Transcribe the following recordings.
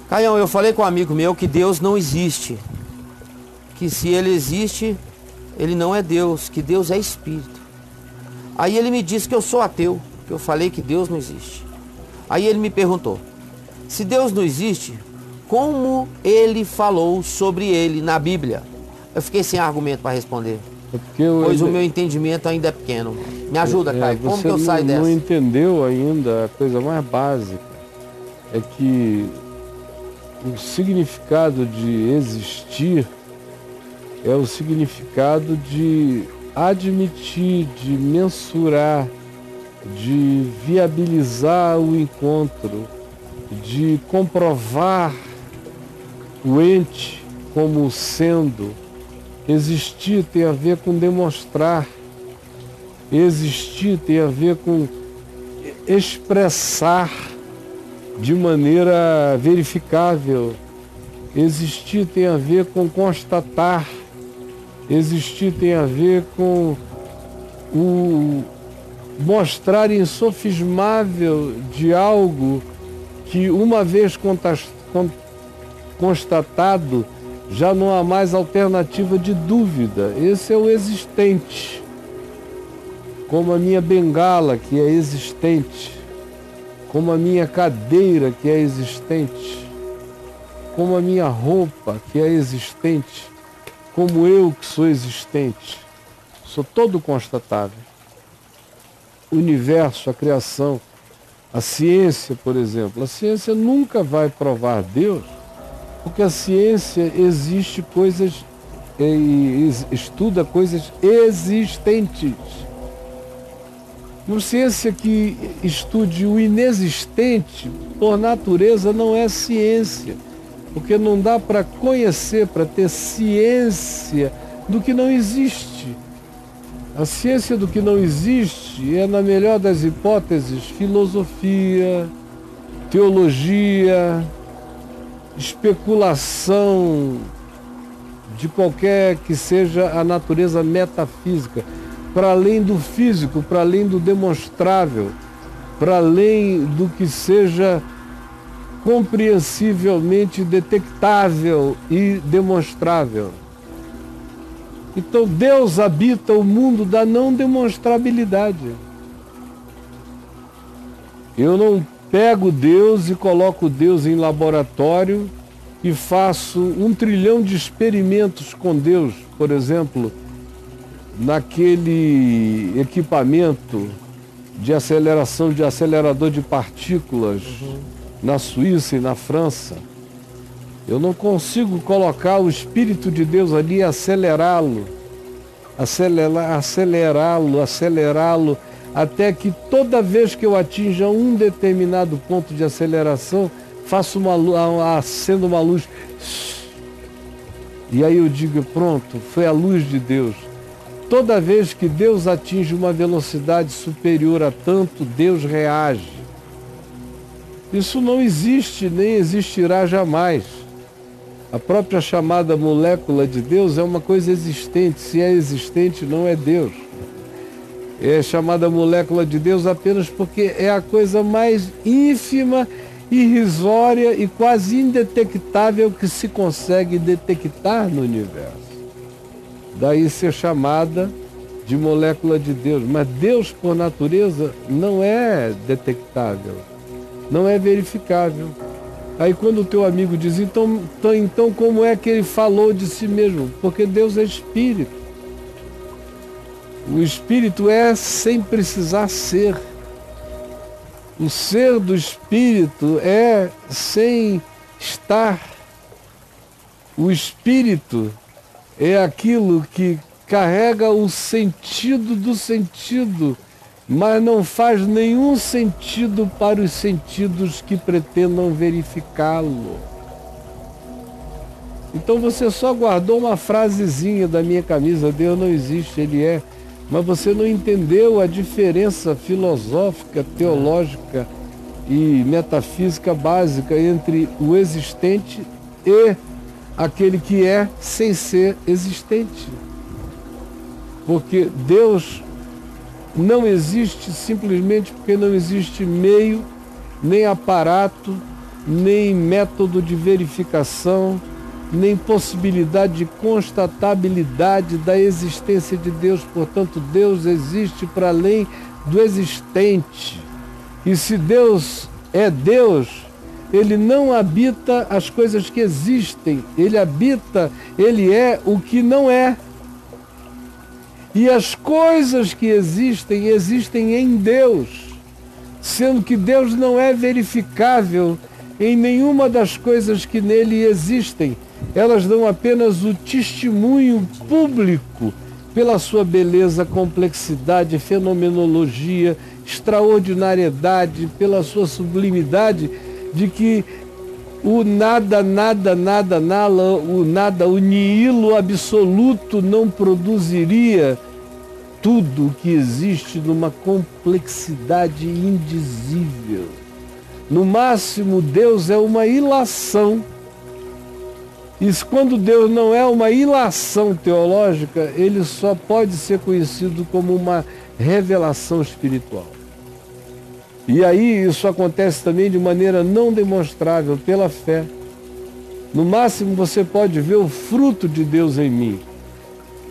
Caião, eu falei com um amigo meu que Deus não existe. Que se ele existe, ele não é Deus, que Deus é Espírito. Aí ele me disse que eu sou ateu, que eu falei que Deus não existe. Aí ele me perguntou, se Deus não existe, como ele falou sobre ele na Bíblia? Eu fiquei sem argumento para responder, pois o meu entendimento ainda é pequeno. Me ajuda, Caio, como que eu saio dessa? Você não entendeu ainda a coisa mais básica, é que o significado de existir é o significado de admitir, de mensurar, de viabilizar o encontro, de comprovar o ente como sendo. Existir tem a ver com demonstrar, existir tem a ver com expressar de maneira verificável, existir tem a ver com constatar, existir tem a ver com o mostrar insofismável de algo que, uma vez constatado, já não há mais alternativa de dúvida. Esse é o existente. Como a minha bengala, que é existente. Como a minha cadeira, que é existente. Como a minha roupa, que é existente. Como eu, que sou existente. Sou todo constatável. O universo, a criação, a ciência, por exemplo. A ciência nunca vai provar Deus, porque a ciência existe coisas, estuda coisas existentes. Uma ciência que estude o inexistente, por natureza, não é ciência, porque não dá para conhecer, para ter ciência do que não existe. A ciência do que não existe é, na melhor das hipóteses, filosofia, teologia, especulação de qualquer que seja a natureza metafísica, para além do físico, para além do demonstrável, para além do que seja compreensivelmente detectável e demonstrável. Então Deus habita o mundo da não demonstrabilidade. Eu não pego Deus e coloco Deus em laboratório e faço 1 trilhão de experimentos com Deus, por exemplo, naquele equipamento de aceleração, de acelerador de partículas na Suíça e na França. Eu não consigo colocar o Espírito de Deus ali e acelerá-lo, até que toda vez que eu atinja um determinado ponto de aceleração, acenda uma luz. E aí eu digo, pronto, foi a luz de Deus. Toda vez que Deus atinge uma velocidade superior a tanto, Deus reage. Isso não existe, nem existirá jamais. A própria chamada molécula de Deus é uma coisa existente. Se é existente, não é Deus. É chamada molécula de Deus apenas porque é a coisa mais ínfima, irrisória e quase indetectável que se consegue detectar no universo. Daí ser chamada de molécula de Deus. Mas Deus, por natureza, não é detectável, não é verificável. Aí quando o teu amigo diz, então como é que ele falou de si mesmo? Porque Deus é Espírito. O Espírito é sem precisar ser. O ser do Espírito é sem estar. O Espírito é aquilo que carrega o sentido do sentido, mas não faz nenhum sentido para os sentidos que pretendam verificá-lo. Então você só guardou uma frasezinha da minha camisa, Deus não existe, Ele é. Mas você não entendeu a diferença filosófica, teológica e metafísica básica entre o existente e aquele que é sem ser existente. Porque Deus não existe simplesmente porque não existe meio, nem aparato, nem método de verificação, nem possibilidade de constatabilidade da existência de Deus. Portanto, Deus existe para além do existente. E se Deus é Deus, Ele não habita as coisas que existem. Ele é o que não é. E as coisas que existem, existem em Deus, sendo que Deus não é verificável em nenhuma das coisas que nele existem. Elas dão apenas o testemunho público pela sua beleza, complexidade, fenomenologia, extraordinariedade, pela sua sublimidade, de que o o nihilo absoluto não produziria tudo o que existe numa complexidade indizível. No máximo, Deus é uma ilação. E quando Deus não é uma ilação teológica, ele só pode ser conhecido como uma revelação espiritual. E aí isso acontece também de maneira não demonstrável, pela fé. No máximo você pode ver o fruto de Deus em mim.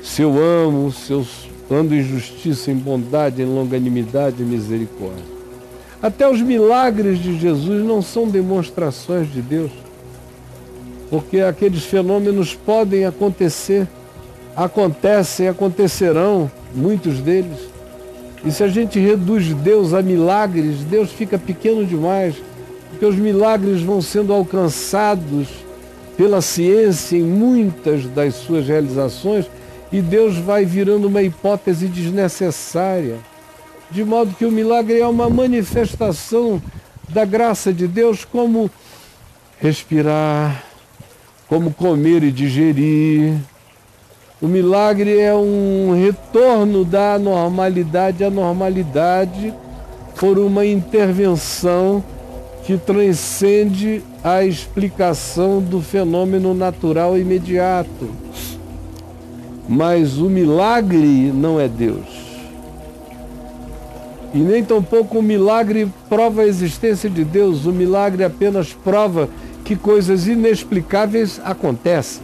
Se eu amo, se eu ando em justiça, em bondade, em longanimidade e misericórdia. Até os milagres de Jesus não são demonstrações de Deus. Porque aqueles fenômenos podem acontecer, acontecem, acontecerão, muitos deles. E se a gente reduz Deus a milagres, Deus fica pequeno demais, porque os milagres vão sendo alcançados pela ciência em muitas das suas realizações, e Deus vai virando uma hipótese desnecessária. De modo que o milagre é uma manifestação da graça de Deus, como respirar, como comer e digerir. O milagre é um retorno da anormalidade à normalidade por uma intervenção que transcende a explicação do fenômeno natural imediato. Mas o milagre não é Deus. E nem tampouco o milagre prova a existência de Deus. O milagre apenas prova que coisas inexplicáveis acontecem,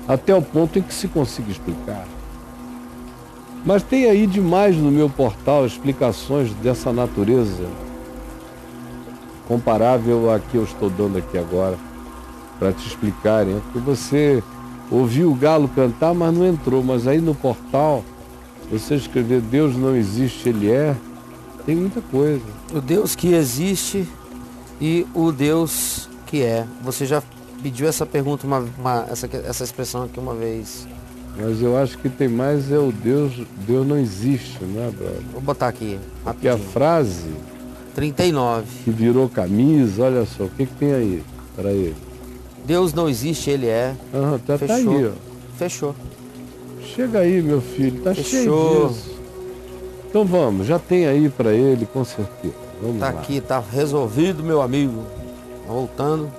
até o ponto em que se consiga explicar. Mas tem aí demais no meu portal explicações dessa natureza, comparável à que eu estou dando aqui agora, para te explicarem. Porque você ouviu o galo cantar, mas não entrou. Mas aí no portal, você escrever Deus não existe, Ele é, tem muita coisa. O Deus que existe e o Deus que é. Você já pediu essa pergunta, essa expressão aqui uma vez. Mas eu acho que tem mais o Deus não existe, né, brother? Vou botar aqui, rapidinho. Porque a frase 39 que virou camisa, olha só, o que tem aí para ele? Deus não existe, Ele é. Tá aí, ó. Fechou. Chega aí, meu filho, tá Fechou. cheio disso. Então vamos, já tem aí para ele, com certeza. Vamos tá lá. Aqui, tá resolvido, meu amigo. Voltando.